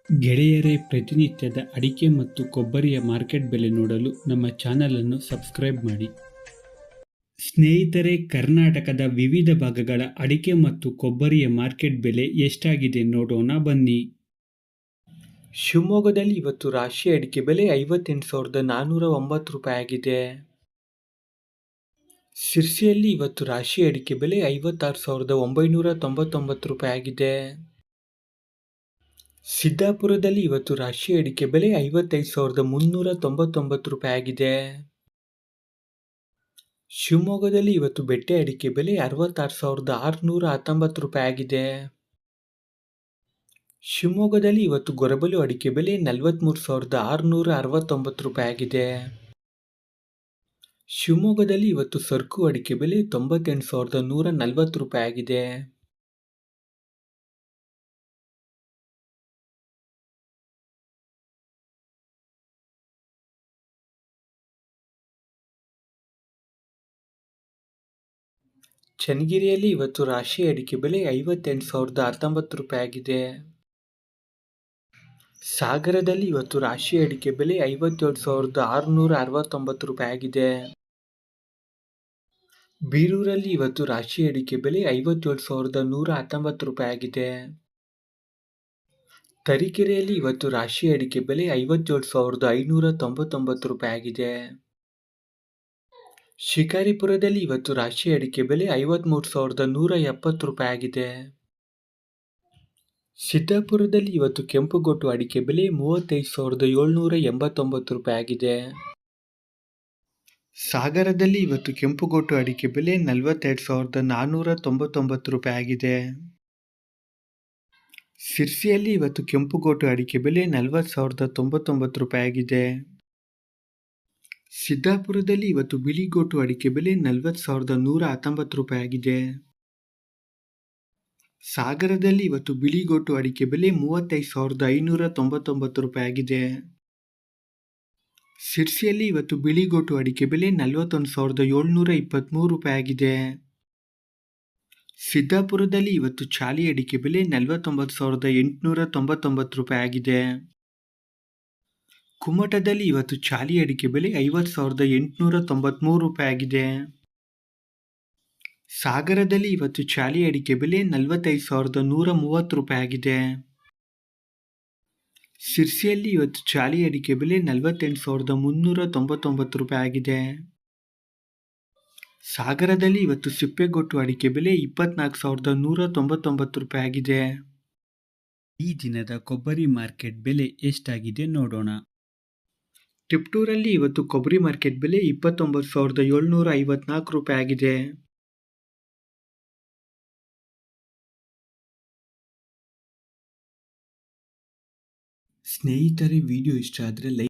ಗೆಳೆಯರೇ, ಪ್ರತಿನಿತ್ಯದ ಅಡಿಕೆ ಮತ್ತು ಕೊಬ್ಬರಿಯ ಮಾರ್ಕೆಟ್ ಬೆಲೆ ನೋಡಲು ನಮ್ಮ ಚಾನಲ್ ಅನ್ನು ಸಬ್ಸ್ಕ್ರೈಬ್ ಮಾಡಿ. ಸ್ನೇಹಿತರೆ, ಕರ್ನಾಟಕದ ವಿವಿಧ ಭಾಗಗಳ ಅಡಿಕೆ ಮತ್ತು ಕೊಬ್ಬರಿಯ ಮಾರ್ಕೆಟ್ ಬೆಲೆ ಎಷ್ಟಾಗಿದೆ ನೋಡೋಣ ಬನ್ನಿ. ಶಿವಮೊಗ್ಗದಲ್ಲಿ ಇವತ್ತು ರಾಶಿ ಅಡಿಕೆ ಬೆಲೆ 58,409 ರೂಪಾಯಿ ಆಗಿದೆ. ಸಿರ್ಸಿಯಲ್ಲಿ ಇವತ್ತು ರಾಶಿ ಅಡಿಕೆ ಬೆಲೆ 56,999 ರೂಪಾಯಿ ಆಗಿದೆ. ಸಿದ್ದಾಪುರದಲ್ಲಿ ಇವತ್ತು ರಾಶಿ ಅಡಿಕೆ ಬೆಲೆ 55,399 ರೂಪಾಯಿ ಆಗಿದೆ. ಶಿವಮೊಗ್ಗದಲ್ಲಿ ಇವತ್ತು ಬೆಟ್ಟೆ ಅಡಿಕೆ ಬೆಲೆ 66,619 ರೂಪಾಯಿ ಆಗಿದೆ. ಶಿವಮೊಗ್ಗದಲ್ಲಿ ಇವತ್ತು ಗೊರಬಲು ಅಡಿಕೆ ಬೆಲೆ 43,669 ರೂಪಾಯಿ ಆಗಿದೆ. ಶಿವಮೊಗ್ಗದಲ್ಲಿ ಇವತ್ತು ಸರ್ಕು ಅಡಿಕೆ ಬೆಲೆ 98,140 ರೂಪಾಯಿ ಆಗಿದೆ. ಚನ್ನಗಿರಿಯಲ್ಲಿ ಇವತ್ತು ರಾಶಿ ಅಡಿಕೆ ಬೆಲೆ 58,019 ರೂಪಾಯಿ ಆಗಿದೆ. ಸಾಗರದಲ್ಲಿ ಇವತ್ತು ರಾಶಿ ಅಡಿಕೆ ಬೆಲೆ 57,669 ರೂಪಾಯಿ ಆಗಿದೆ. ಬೀರೂರಲ್ಲಿ ಇವತ್ತು ರಾಶಿ ಅಡಿಕೆ ಬೆಲೆ 57,119 ರೂಪಾಯಿ ಆಗಿದೆ. ತರೀಕೆರೆಯಲ್ಲಿ ಇವತ್ತು ರಾಶಿ ಅಡಿಕೆ ಬೆಲೆ 57,599 ರೂಪಾಯಿ ಆಗಿದೆ. ಶಿಕಾರಿಪುರದಲ್ಲಿ ಇವತ್ತು ರಾಶಿ ಅಡಿಕೆ ಬೆಲೆ 53,170 ರೂಪಾಯಿ ಆಗಿದೆ. ಸಿದ್ದಾಪುರದಲ್ಲಿ ಇವತ್ತು ಕೆಂಪುಗೋಟು ಅಡಿಕೆ ಬೆಲೆ 35,789 ರೂಪಾಯಿ ಆಗಿದೆ. ಸಾಗರದಲ್ಲಿ ಇವತ್ತು ಕೆಂಪುಗೋಟು ಅಡಿಕೆ ಬೆಲೆ 42,499 ರೂಪಾಯಿ ಆಗಿದೆ. ಸಿರ್ಸಿಯಲ್ಲಿ ಇವತ್ತು ಕೆಂಪುಗೋಟು ಅಡಿಕೆ ಬೆಲೆ 40,099 ರೂಪಾಯಿ ಆಗಿದೆ. ಸಿದ್ದಾಪುರದಲ್ಲಿ ಇವತ್ತು ಬಿಳಿಗೋಟು ಅಡಿಕೆ ಬೆಲೆ 40,119 ರೂಪಾಯಿ ಆಗಿದೆ. ಸಾಗರದಲ್ಲಿ ಇವತ್ತು ಬಿಳಿಗೋಟು ಅಡಿಕೆ ಬೆಲೆ 35,599 ರೂಪಾಯಿ ಆಗಿದೆ. ಸಿರ್ಸಿಯಲ್ಲಿ ಇವತ್ತು ಬಿಳಿಗೋಟು ಅಡಿಕೆ ಬೆಲೆ 41,723 ರೂಪಾಯಿ ಆಗಿದೆ. ಸಿದ್ದಾಪುರದಲ್ಲಿ ಇವತ್ತು ಚಾಲಿ ಅಡಿಕೆ ಬೆಲೆ 49,899 ರೂಪಾಯಿ ಆಗಿದೆ. ಕುಮಟದಲ್ಲಿ ಇವತ್ತು ಚಾಲಿ ಅಡಿಕೆ ಬೆಲೆ 50,893 ರೂಪಾಯಿ ಆಗಿದೆ. ಸಾಗರದಲ್ಲಿ ಇವತ್ತು ಚಾಲಿ ಅಡಿಕೆ ಬೆಲೆ 45,130 ರೂಪಾಯಿ ಆಗಿದೆ. ಸಿರ್ಸಿಯಲ್ಲಿ ಇವತ್ತು ಚಾಲಿ ಅಡಿಕೆ ಬೆಲೆ 48,399 ರೂಪಾಯಿ ಆಗಿದೆ. ಸಾಗರದಲ್ಲಿ ಇವತ್ತು ಸಿಪ್ಪೆಗೊಟ್ಟು ಅಡಿಕೆ ಬೆಲೆ 24,199 ರೂಪಾಯಿ ಆಗಿದೆ. ಈ ದಿನದ ಕೊಬ್ಬರಿ ಮಾರ್ಕೆಟ್ ಬೆಲೆ ಎಷ್ಟಾಗಿದೆ ನೋಡೋಣ. ತಿಪ್ಟೂರಲ್ಲಿ ಇವತ್ತು ಕೊಬ್ಬರಿ ಮಾರ್ಕೆಟ್ ಬೆಲೆ 29,754 ರೂಪಾಯಿ ಆಗಿದೆ. ಸ್ನೇಹಿತರೆ, ವಿಡಿಯೋ ಇಷ್ಟ ಆದರೆ ಲೈಕ್